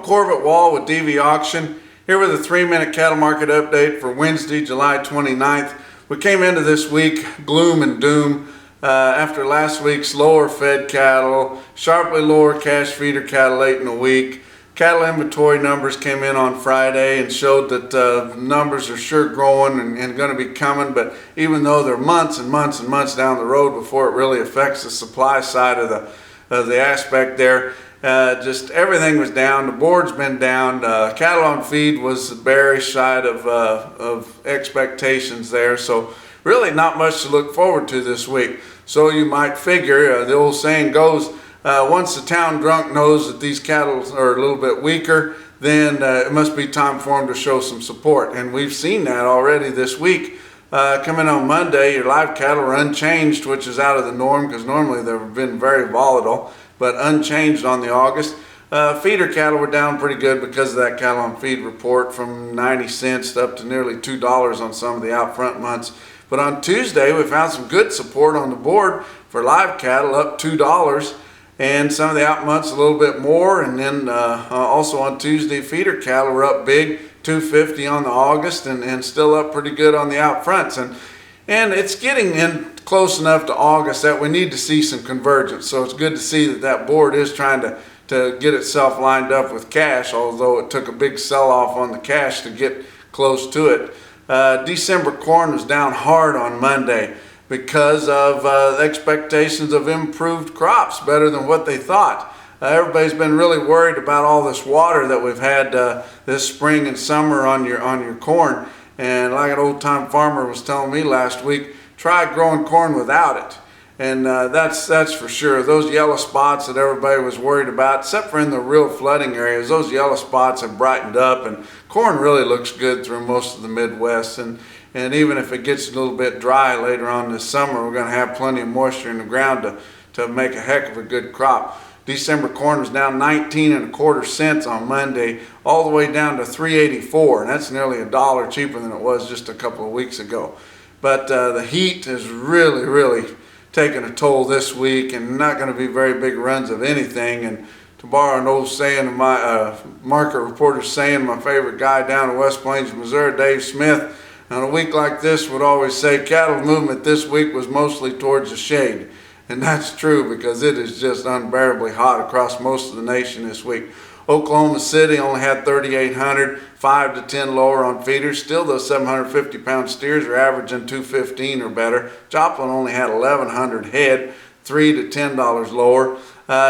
Corbett Wall with DV Auction, here with a 3-minute cattle market update for Wednesday, July 29th. We came into this week gloom and doom after last week's lower fed cattle, sharply lower cash feeder cattle late in the week. Cattle inventory numbers came in on Friday and showed that numbers are sure growing and going to be coming, but even though they're months and months and months down the road before it really affects the supply side of the aspect there, just everything was down. The board's been down. Cattle on feed was the bearish side of expectations there, so really not much to look forward to this week. So you might figure, the old saying goes, once the town drunk knows that these cattle are a little bit weaker, then it must be time for them to show some support. And we've seen that already this week. Coming on Monday, your live cattle are unchanged, which is out of the norm because normally they've been very volatile, but unchanged on the August. Feeder cattle were down pretty good because of that cattle on feed report, from 90 cents up to nearly $2 on some of the out front months. But on Tuesday, we found some good support on the board for live cattle, up $2. And some of the out months a little bit more, and then also on Tuesday, feeder cattle were up big, $2.50 on the August, and still up pretty good on the out fronts. And it's getting in close enough to August that we need to see some convergence. So it's good to see that that board is trying to get itself lined up with cash, although it took a big sell-off on the cash to get close to it. December corn was down hard on Monday because of expectations of improved crops, better than what they thought. Everybody's been really worried about all this water that we've had this spring and summer on your corn. And like an old-time farmer was telling me last week, try growing corn without it. And that's for sure. Those yellow spots that everybody was worried about, except for in the real flooding areas, those yellow spots have brightened up, and corn really looks good through most of the Midwest. And even if it gets a little bit dry later on this summer, we're going to have plenty of moisture in the ground to make a heck of a good crop. December corn was down 19.25 cents on Monday, all the way down to $3.84, and that's nearly $1 cheaper than it was just a couple of weeks ago. But the heat has really taken a toll this week, and not going to be very big runs of anything. And to borrow an old saying, my market reporter's saying, my favorite guy down in West Plains, Missouri, Dave Smith, on a week like this would always say cattle movement this week was mostly towards the shade. And that's true, because it is just unbearably hot across most of the nation this week. Oklahoma City only had 3,800, 5 to 10 lower on feeders. Still, those 750-pound steers are averaging $2.15 or better. Joplin only had 1,100 head, $3 to $10 lower.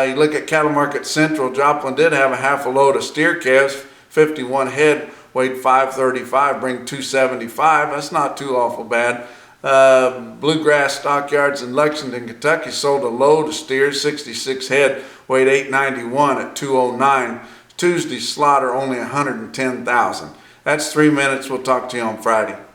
You look at Cattle Market Central, Joplin did have a half a load of steer calves, 51 head, weighed 535, bring 275. That's not too awful bad. Bluegrass Stockyards in Lexington, Kentucky sold a load of steers, 66 head, weighed 891 at 209. Tuesday's slaughter only 110,000. That's 3 minutes. We'll talk to you on Friday.